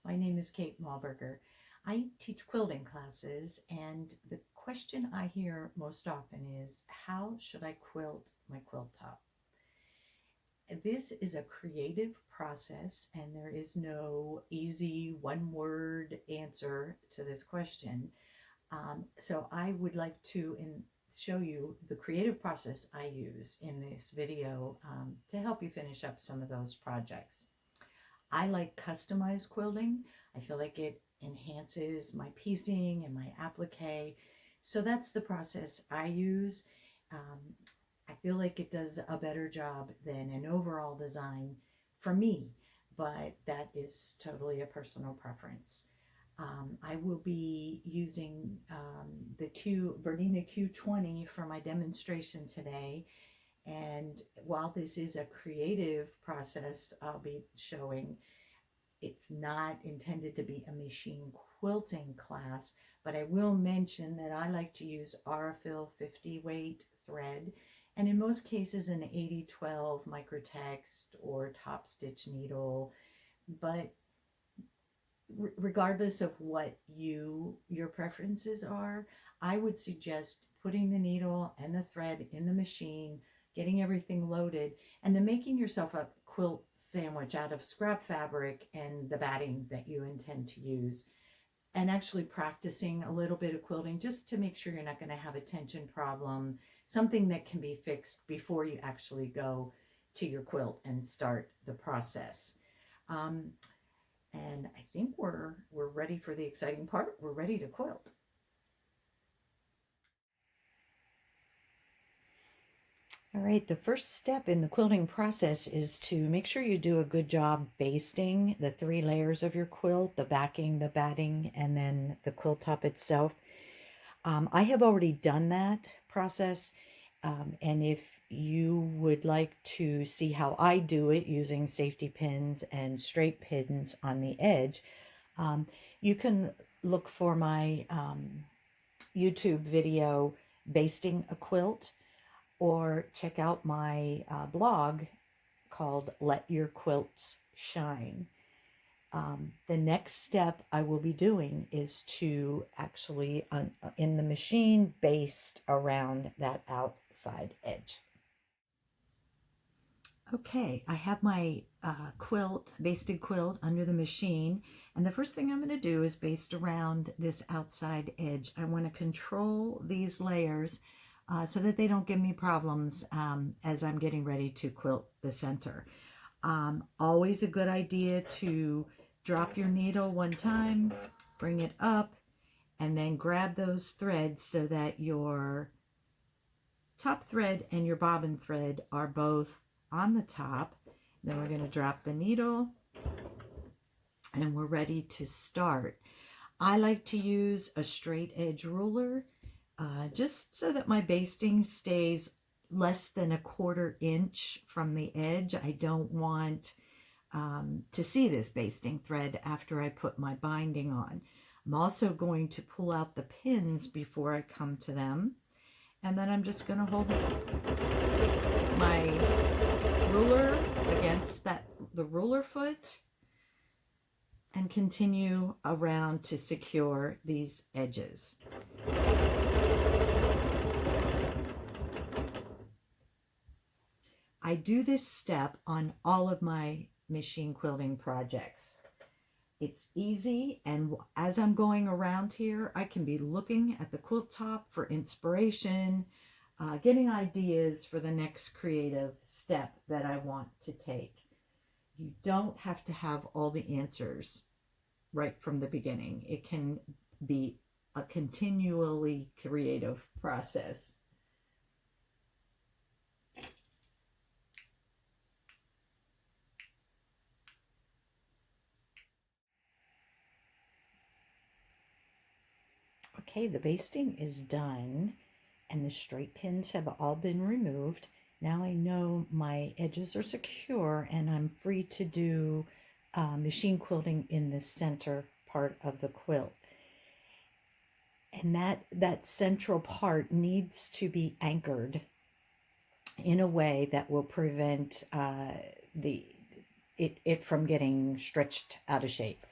My name is Kate Malberger. I teach quilting classes, and the question I hear most often is, how should I quilt my quilt top? This is a creative process, and there is no easy one word answer to this question. So I would like to show you the creative process I use in this video to help you finish up some of those projects. I like customized quilting. I feel like it enhances my piecing and my applique. So that's the process I use. Um, I feel like it does a better job than an overall design for me, but that is totally a personal preference. I will be using the Bernina Q20 for my demonstration today. And while this is a creative process I'll be showing, it's not intended to be a machine quilting class, but I will mention that I like to use Aurifil 50 weight thread, and in most cases an 8012 microtext or top stitch needle. But regardless of what your preferences are, I would suggest putting the needle and the thread in the machine, getting everything loaded, and then making yourself a quilt sandwich out of scrap fabric and the batting that you intend to use, and actually practicing a little bit of quilting just to make sure you're not going to have a tension problem, something that can be fixed before you actually go to your quilt and start the process. And I think we're ready for the exciting part. We're ready to quilt. All right, the first step in the quilting process is to make sure you do a good job basting the 3 layers of your quilt, the backing, the batting, and then the quilt top itself. I have already done that process, and if you would like to see how I do it using safety pins and straight pins on the edge, you can look for my YouTube video, Basting a Quilt, or check out my blog called Let Your Quilts Shine. The next step I will be doing is to actually, in the machine, baste around that outside edge. Okay, I have my basted quilt under the machine, and the first thing I'm going to do is baste around this outside edge. I want to control these layers so that they don't give me problems as I'm getting ready to quilt the center. Always a good idea to drop your needle one time, bring it up, and then grab those threads so that your top thread and your bobbin thread are both on the top. Then we're going to drop the needle and we're ready to start. I like to use a straight edge ruler just so that my basting stays less than 1/4 inch from the edge. I don't want to see this basting thread after I put my binding on. I'm also going to pull out the pins before I come to them, and then I'm just going to hold my ruler against the ruler foot and continue around to secure these edges. I do this step on all of my machine quilting projects. It's easy, and as I'm going around here, I can be looking at the quilt top for inspiration, getting ideas for the next creative step that I want to take. You don't have to have all the answers right from the beginning. It can be a continually creative process. Okay, the basting is done and the straight pins have all been removed. Now I know my edges are secure and I'm free to do machine quilting in the center part of the quilt. And that central part needs to be anchored in a way that will prevent it from getting stretched out of shape.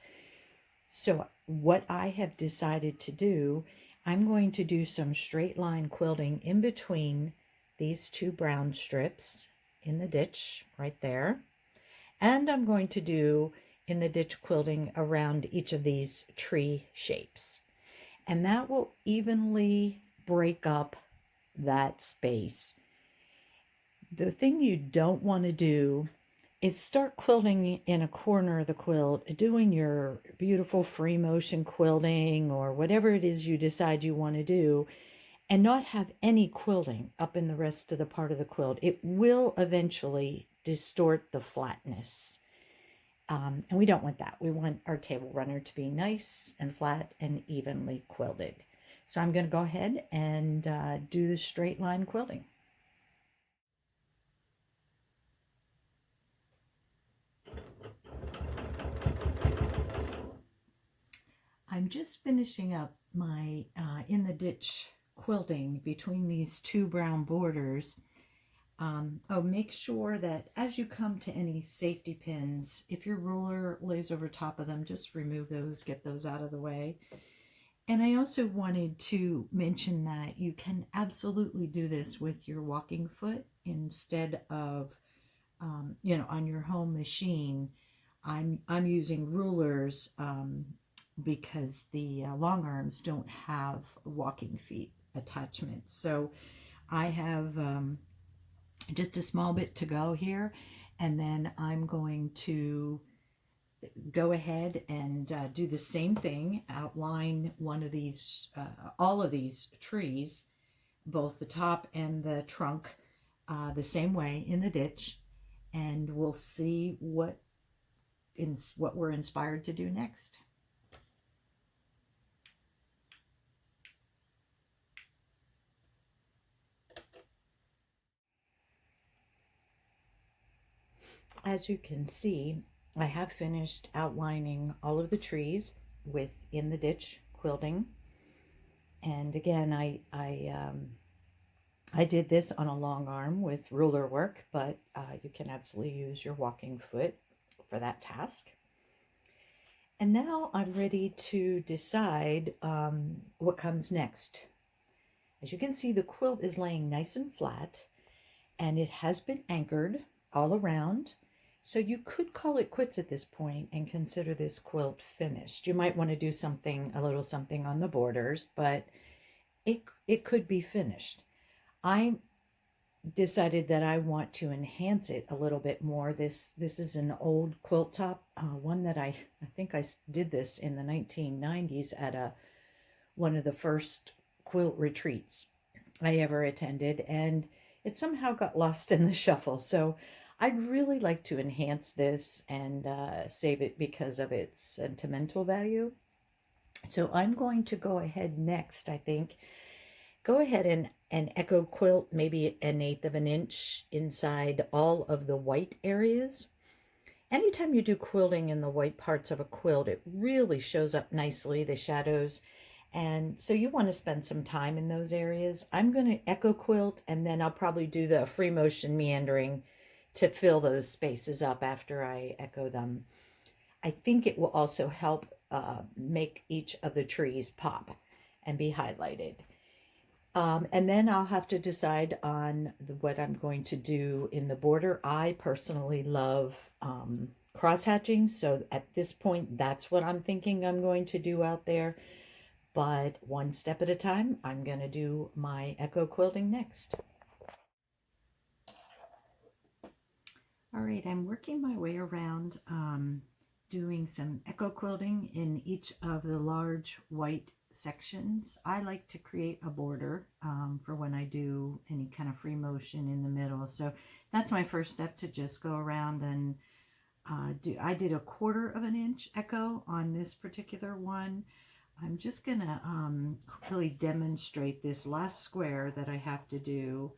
So what I have decided to do, I'm going to do some straight line quilting in between these two brown strips in the ditch right there. And I'm going to do in the ditch quilting around each of these tree shapes. And that will evenly break up that space. The thing you don't want to do is start quilting in a corner of the quilt, doing your beautiful free motion quilting or whatever it is you decide you want to do, and not have any quilting up in the rest of the part of the quilt. It will eventually distort the flatness. And we don't want that. We want our table runner to be nice and flat and evenly quilted. So I'm going to go ahead and do the straight line quilting. I'm just finishing up my in the ditch quilting between these two brown borders. Make sure that as you come to any safety pins, if your ruler lays over top of them, just remove those, get those out of the way. And I also wanted to mention that you can absolutely do this with your walking foot instead of, on your home machine. I'm using rulers because the long arms don't have walking feet attachments. So I have just a small bit to go here, and then I'm going to go ahead and do the same thing, outline one of these, all of these trees, both the top and the trunk, the same way in the ditch, and we'll see what we're inspired to do next. As you can see, I have finished outlining all of the trees with in the ditch quilting. And again, I did this on a long arm with ruler work, but you can absolutely use your walking foot for that task. And now I'm ready to decide what comes next. As you can see, the quilt is laying nice and flat, and it has been anchored all around. So you could call it quits at this point and consider this quilt finished. You might want to do a little something on the borders, but it could be finished. I decided that I want to enhance it a little bit more. This is an old quilt top, one that I think I did this in the 1990s at one of the first quilt retreats I ever attended, and it somehow got lost in the shuffle. So I'd really like to enhance this and save it because of its sentimental value. So I'm going to go ahead next, I think, go ahead and echo quilt maybe 1/8 of an inch inside all of the white areas. Anytime you do quilting in the white parts of a quilt, it really shows up nicely, the shadows. And so you want to spend some time in those areas. I'm going to echo quilt, and then I'll probably do the free motion meandering to fill those spaces up after I echo them. I think it will also help make each of the trees pop and be highlighted. And then I'll have to decide on what I'm going to do in the border. I personally love cross hatching, so at this point, that's what I'm thinking I'm going to do out there. But one step at a time, I'm going to do my echo quilting next. All right, I'm working my way around doing some echo quilting in each of the large white sections. I like to create a border for when I do any kind of free motion in the middle. So that's my first step, to just go around and I did 1/4 of an inch echo on this particular one. I'm just gonna quickly demonstrate this last square that I have to do.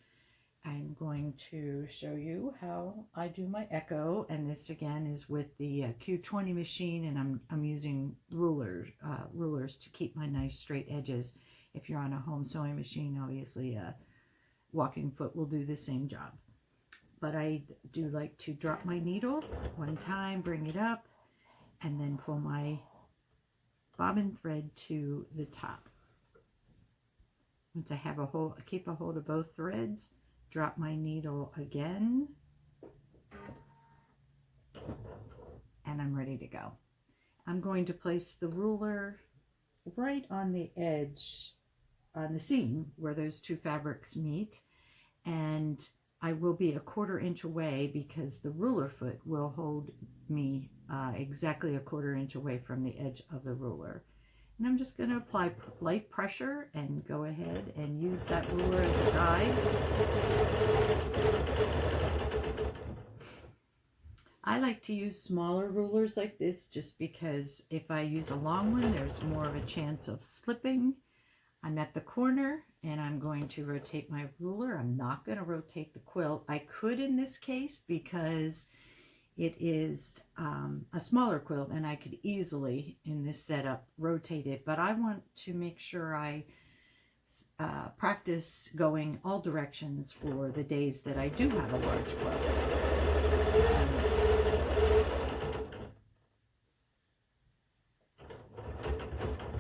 I'm going to show you how I do my echo, and this again is with the Q20 machine, and I'm using rulers to keep my nice straight edges. If you're on a home sewing machine, obviously a walking foot will do the same job. But I do like to drop my needle one time, bring it up, and then pull my bobbin thread to the top. Once I have a hold, keep a hold of both threads, drop my needle again, and I'm ready to go. I'm going to place the ruler right on the edge, on the seam where those two fabrics meet, and I will be a 1/4 inch away because the ruler foot will hold me exactly a 1/4 inch away from the edge of the ruler. And I'm just going to apply light pressure and go ahead and use that ruler as a guide. I like to use smaller rulers like this just because if I use a long one, there's more of a chance of slipping. I'm at the corner and I'm going to rotate my ruler. I'm not going to rotate the quilt. I could in this case because it is a smaller quilt and I could easily in this setup rotate it, but I want to make sure I practice going all directions for the days that I do have a large quilt.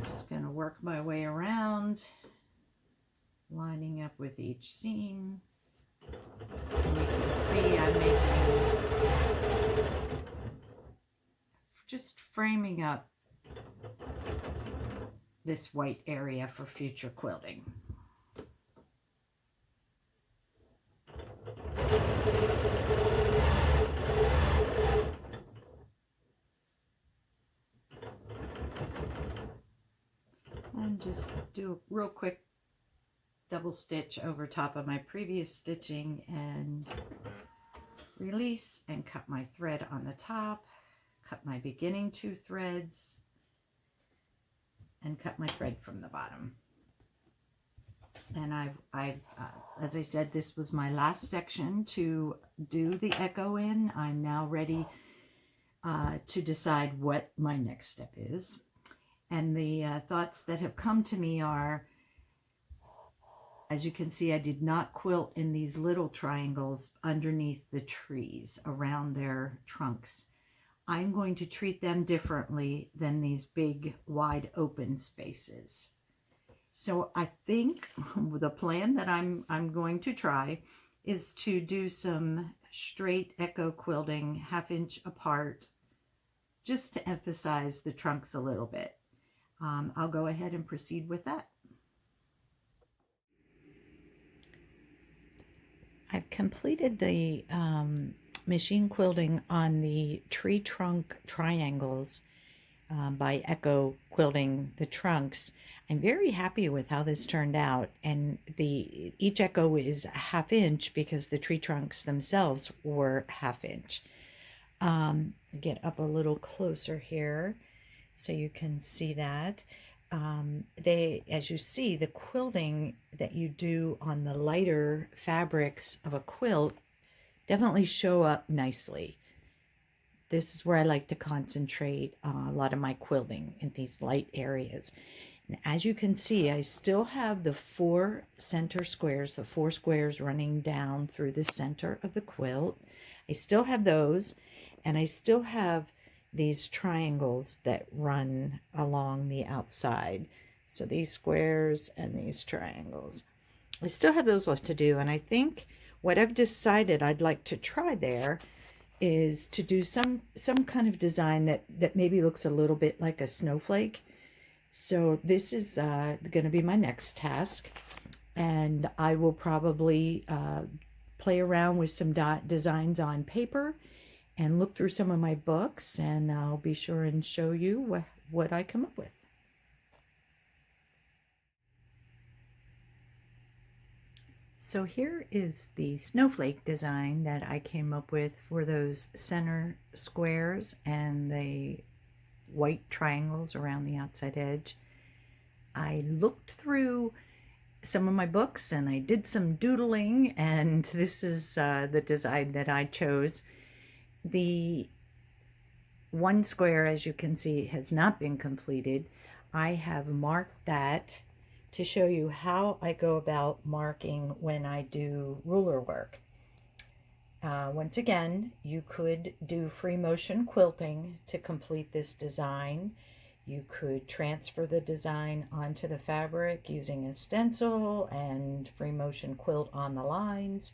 Just going to work my way around, lining up with each seam. And you can see I'm just framing up this white area for future quilting. And just do a real quick double stitch over top of my previous stitching and release and cut my thread on the top, cut my beginning 2 threads, and cut my thread from the bottom. And as I said, this was my last section to do the echo in. I'm now ready to decide what my next step is. And the thoughts that have come to me are, as you can see, I did not quilt in these little triangles underneath the trees around their trunks. I'm going to treat them differently than these big, wide open spaces. So I think the plan that I'm going to try is to do some straight echo quilting 1/2 inch apart, just to emphasize the trunks a little bit. I'll go ahead and proceed with that. I've completed the machine quilting on the tree trunk triangles by echo quilting the trunks. I'm very happy with how this turned out, and each echo is 1/2 inch because the tree trunks themselves were 1/2 inch. Get up a little closer here so you can see that. As you see, the quilting that you do on the lighter fabrics of a quilt definitely show up nicely. This is where I like to concentrate a lot of my quilting, in these light areas. And as you can see, I still have the 4 center squares, the 4 squares running down through the center of the quilt. I still have those, and I still have these triangles that run along the outside. So these squares and these triangles. I still have those left to do, and I think what I've decided I'd like to try there is to do some kind of design that maybe looks a little bit like a snowflake. So this is going to be my next task, and I will probably play around with some designs on paper and look through some of my books, and I'll be sure and show you what I come up with. So here is the snowflake design that I came up with for those center squares and the white triangles around the outside edge. I looked through some of my books and I did some doodling, and this is the design that I chose. The one square, as you can see, has not been completed. I have marked that to show you how I go about marking when I do ruler work. Once again, you could do free motion quilting to complete this design. You could transfer the design onto the fabric using a stencil and free motion quilt on the lines.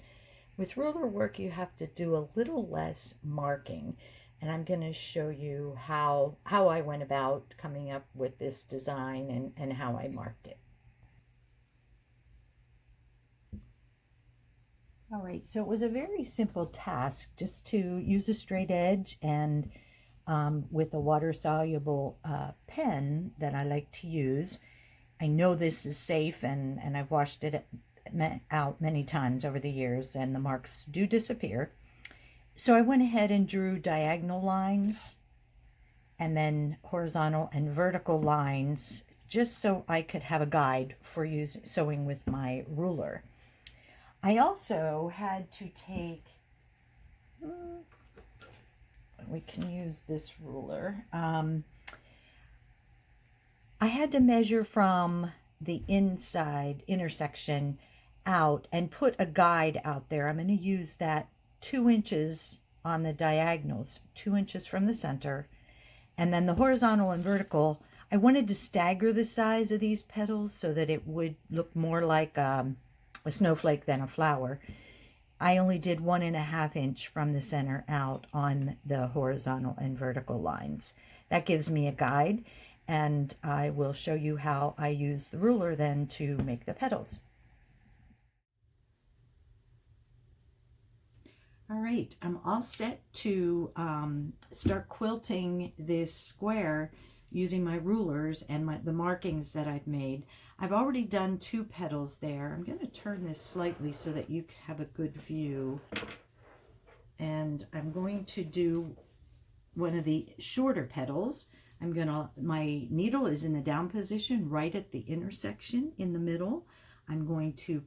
With ruler work, you have to do a little less marking, and I'm going to show you how I went about coming up with this design and how I marked it. All right, so it was a very simple task, just to use a straight edge and with a water-soluble pen that I like to use. I know this is safe, and I've washed it out many times over the years, and the marks do disappear. So I went ahead and drew diagonal lines and then horizontal and vertical lines, just so I could have a guide for sewing with my ruler. I also had to take, we can use this ruler. I had to measure from the inside intersection out and put a guide out there. I'm going to use that 2 inches on the diagonals, 2 inches from the center, and then the horizontal and vertical. I wanted to stagger the size of these petals so that it would look more like a snowflake than a flower. I only did 1.5 inch from the center out on the horizontal and vertical lines. That gives me a guide, and I will show you how I use the ruler then to make the petals. All right, I'm all set to start quilting this square using my rulers and the markings that I've made. I've already done 2 petals there. I'm going to turn this slightly so that you have a good view. And I'm going to do one of the shorter petals. My needle is in the down position right at the intersection in the middle. I'm going to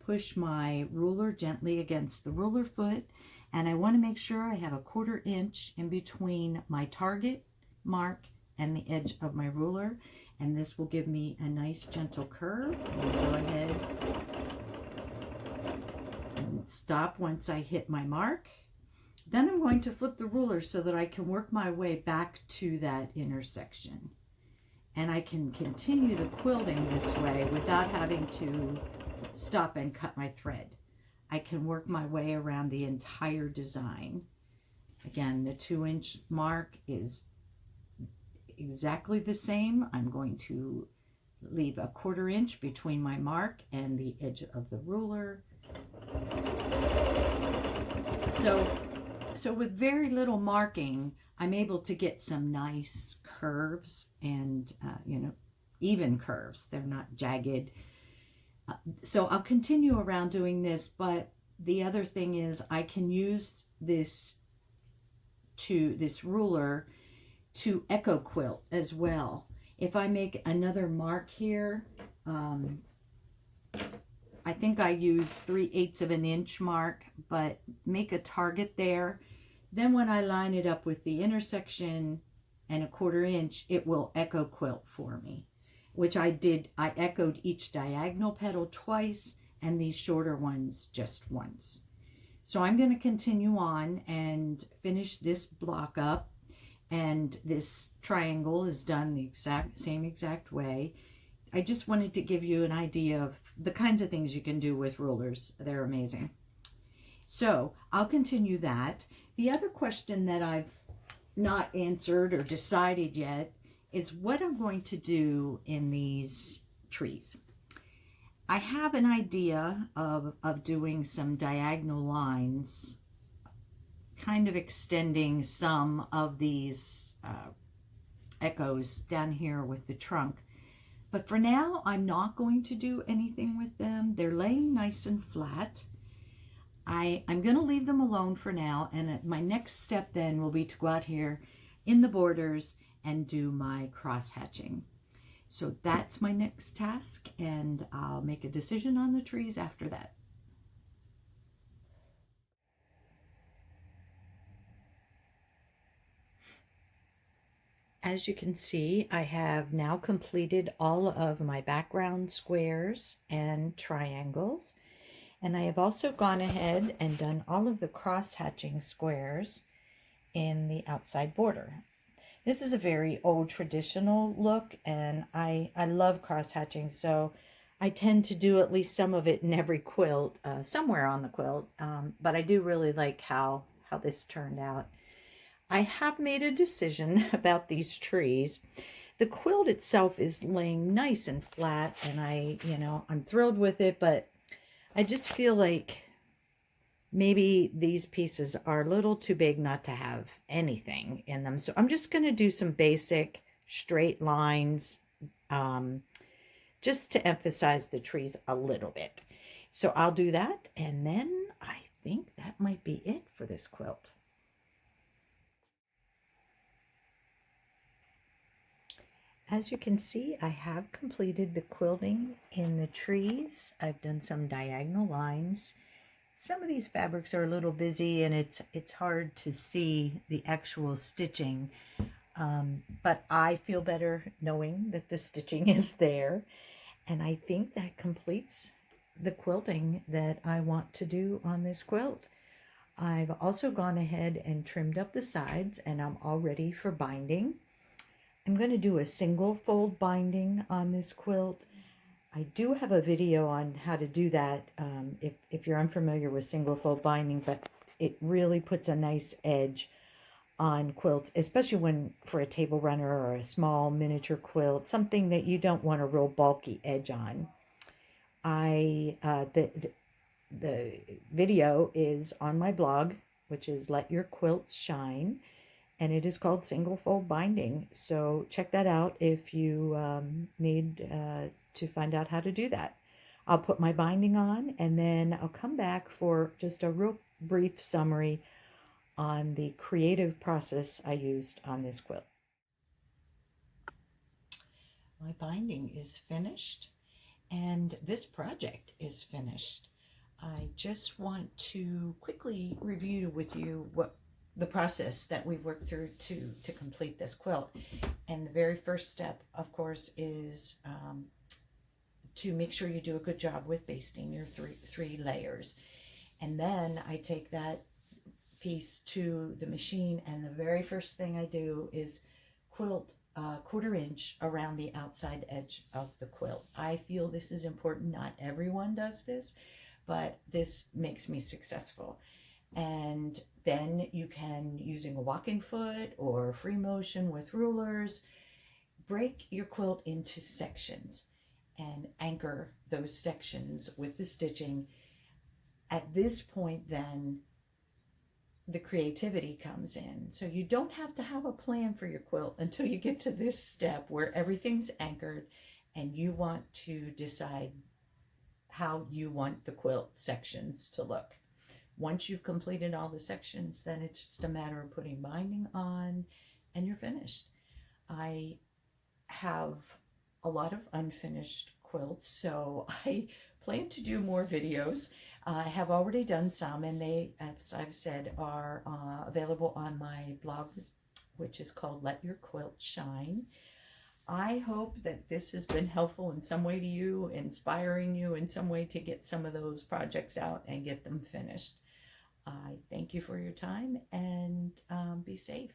push my ruler gently against the ruler foot, and I want to make sure I have a 1/4 inch in between my target mark and the edge of my ruler, and this will give me a nice gentle curve. I'll go ahead and stop once I hit my mark. Then I'm going to flip the ruler so that I can work my way back to that intersection, and I can continue the quilting this way without having to stop and cut my thread. I can work my way around the entire design. Again, the 2 inch mark is exactly the same. I'm going to leave a 1/4 inch between my mark and the edge of the ruler. So with very little marking, I'm able to get some nice curves and, even curves. They're not jagged. So I'll continue around doing this, but the other thing is I can use this ruler to echo quilt as well. If I make another mark here, I think I use 3/8 of an inch mark, but make a target there. Then when I line it up with the intersection and a 1/4 inch, it will echo quilt for me, which I did. I echoed each diagonal petal twice and these shorter ones just once. So I'm going to continue on and finish this block up, and this triangle is done the same exact way. I just wanted to give you an idea of the kinds of things you can do with rulers. They're amazing. So I'll continue that. The other question that I've not answered or decided yet is what I'm going to do in these trees. I have an idea of doing some diagonal lines, kind of extending some of these echoes down here with the trunk. But for now, I'm not going to do anything with them. They're laying nice and flat. I'm going to leave them alone for now, and my next step then will be to go out here in the borders and do my cross hatching. So that's my next task, and I'll make a decision on the trees after that. As you can see, I have now completed all of my background squares and triangles. And I have also gone ahead and done all of the cross hatching squares in the outside border. This is a very old traditional look, and I love cross hatching, so I tend to do at least some of it in every quilt, somewhere on the quilt, but I do really like how this turned out. I have made a decision about these trees. The quilt itself is laying nice and flat, and I'm thrilled with it, but I just feel like maybe these pieces are a little too big not to have anything in them. So I'm just going to do some basic straight lines, just to emphasize the trees a little bit. So I'll do that, and then I think that might be it for this quilt. As you can see, I have completed the quilting in the trees. I've done some diagonal lines. Some of these fabrics are a little busy, and it's hard to see the actual stitching, but I feel better knowing that the stitching is there, and I think that completes the quilting that I want to do on this quilt. I've also gone ahead and trimmed up the sides, and I'm all ready for binding. I'm going to do a single fold binding on this quilt. I do have a video on how to do that if you're unfamiliar with single fold binding, but it really puts a nice edge on quilts, especially when for a table runner or a small miniature quilt, something that you don't want a real bulky edge on. The video is on my blog, which is Let Your Quilts Shine, and it is called single fold binding. So check that out if you need to find out how to do that. I'll put my binding on, and then I'll come back for just a real brief summary on the creative process I used on this quilt. My binding is finished, and this project is finished. I just want to quickly review with you what the process that we've worked through to complete this quilt. And the very first step, of course, is to make sure you do a good job with basting your three layers. And then I take that piece to the machine, and the very first thing I do is quilt a 1/4 inch around the outside edge of the quilt. I feel this is important. Not everyone does this, but this makes me successful. And then you can, using a walking foot or free motion with rulers, break your quilt into sections and anchor those sections with the stitching. At this point, then the creativity comes in. So you don't have to have a plan for your quilt until you get to this step where everything's anchored and you want to decide how you want the quilt sections to look. Once you've completed all the sections, then it's just a matter of putting binding on and you're finished. I have a lot of unfinished quilts, so I plan to do more videos. I have already done some, and they, as I've said, are available on my blog, which is called Let Your Quilt Shine. I hope that this has been helpful in some way to you, inspiring you in some way to get some of those projects out and get them finished. I thank you for your time, and be safe.